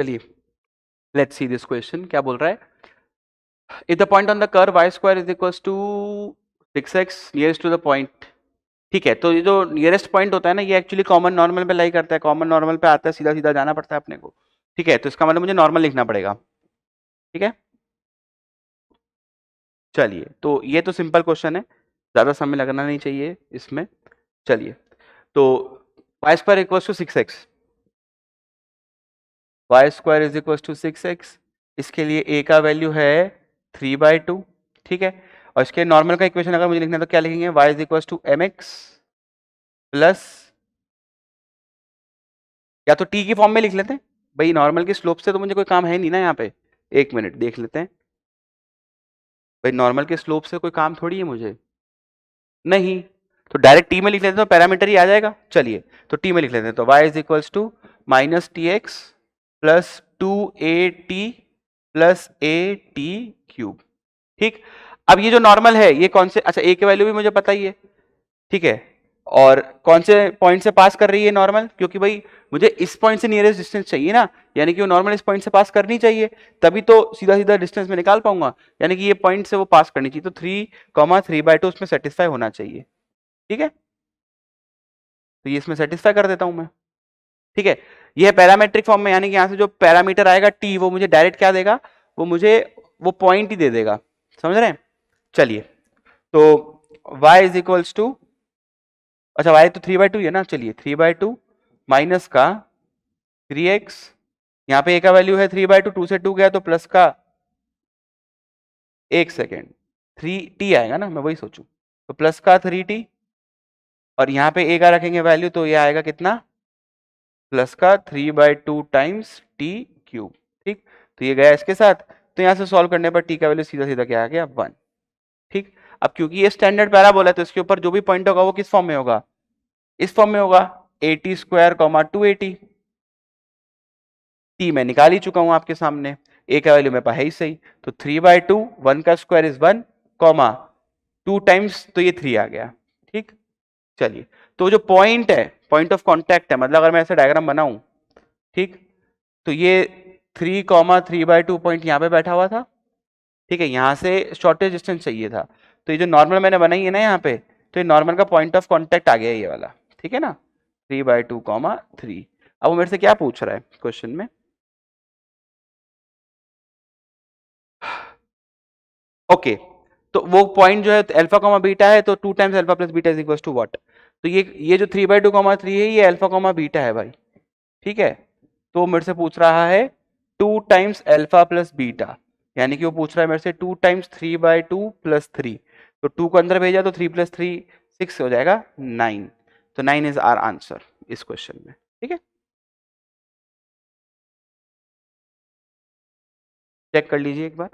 चलिए let's see this question क्या बोल रहा है। If the point on the curve y square is equals to 6x nearest to the point. ठीक है, तो ये जो नियरेस्ट पॉइंट होता है ना, ये एक्चुअली कॉमन नॉर्मल पे लाई करता है। कॉमन नॉर्मल पे आता है, सीधा सीधा जाना पड़ता है अपने को। ठीक है, तो इसका मतलब मुझे नॉर्मल लिखना पड़ेगा। ठीक है, चलिए तो ये तो सिंपल क्वेश्चन है, ज्यादा समय लगना नहीं चाहिए इसमें। चलिए तो y square equals to 6x, Y square is equal to 6x। इसके लिए a का वैल्यू है 3/2। ठीक है, और इसके नॉर्मल का इक्वेशन अगर मुझे लिखना है तो क्या लिखेंगे, y is equal to mx plus, या तो t की फॉर्म में लिख लेते हैं भाई, नॉर्मल की स्लोप से तो मुझे कोई काम है नहीं ना यहाँ पे। एक मिनट देख लेते हैं भाई, नॉर्मल के स्लोप से कोई काम थोड़ी है मुझे, नहीं। तो डायरेक्ट टी में लिख लेते हैं तो पैरामीटर ही आ जाएगा। चलिए तो टी में लिख लेते हैं, तो y is equals to minus T X plus 2at plus A T cube. ठीक, अब ये जो नॉर्मल है ये कौन से, अच्छा a के वैल्यू भी मुझे पता ही है। ठीक है, और कौन से पॉइंट से पास कर रही है नॉर्मल, क्योंकि भाई मुझे इस पॉइंट से नियरेस्ट डिस्टेंस चाहिए ना, यानी कि वो नॉर्मल इस पॉइंट से पास करनी चाहिए, तभी तो सीधा सीधा डिस्टेंस में निकाल पाऊंगा। यानी कि ये पॉइंट से वो पास करनी चाहिए, तो 3,3/2 उसमें सेटिस्फाई होना चाहिए। ठीक है, तो ये इसमें सेटिस्फाई कर देता हूं मैं। ठीक है, ये है पैरामेट्रिक फॉर्म में, यानी कि यहां से जो पैरामीटर आएगा टी, वो मुझे डायरेक्ट क्या देगा, वो मुझे वो पॉइंट ही दे देगा। समझ रहे हैं। चलिए तो y इज इक्वल्स टू, अच्छा y तो 3/2 है ना, चलिए 3/2 माइनस का 3x, यहाँ पे a का वैल्यू है 3/2, 2 से 2 गया तो प्लस का, एक सेकेंड 3t आएगा ना, मैं वही सोचूं, तो प्लस का 3t, और यहाँ पे a का रखेंगे वैल्यू, तो ये आएगा कितना, प्लस का 3/2 टाइम्स टी क्यूब। ठीक, तो ये गया इसके साथ, तो यहाँ से सॉल्व करने पर टी का वैल्यू सीधा सीधा क्या आ गया, 1। ठीक, अब क्योंकि ये स्टैंडर्ड पैराबोला है तो इसके ऊपर जो भी पॉइंट होगा वो किस फॉर्म में होगा, इस फॉर्म में होगा, at स्क्वायर 2at। टी मैं निकाल ही चुका हूं आपके सामने, ए का वैल्यू मेरे पास है ही सही, तो 3/2, 1 का स्क्वायर इज 1, कॉमा 2 टाइम्स, तो ये 3 आ गया। ठीक, चलिए तो जो पॉइंट है, पॉइंट ऑफ कांटेक्ट है, मतलब अगर मैं ऐसा डायग्राम बनाऊं, ठीक, तो ये 3,3/2 पॉइंट यहाँ पे बैठा हुआ था। ठीक है, यहां से शॉर्टेज डिस्टेंस चाहिए था, तो ये जो नॉर्मल मैंने बनाई है ना यहाँ पे, तो ये नॉर्मल का पॉइंट ऑफ कांटेक्ट आ गया ये वाला। ठीक है ना, 3/2, 3। अब वो मेरे से क्या पूछ रहा है क्वेश्चन में, ओके, तो वो पॉइंट जो है अल्फा कॉमा बीटा है, तो 2 times alpha plus beta is equal to what, तो ये जो 3/2, 3 है, ये अल्फा कॉमा बीटा है भाई। ठीक है, तो मेरे से पूछ रहा है 2 टाइम्स अल्फा प्लस बीटा, यानी कि वो पूछ रहा है मेरे से 2 टाइम्स 3/2 प्लस 3, तो 2 को अंदर भेजा तो 3 प्लस 3 6 हो जाएगा 9, तो 9 इज आवर आंसर इस क्वेश्चन में। ठीक है, चेक कर लीजिए एक बार।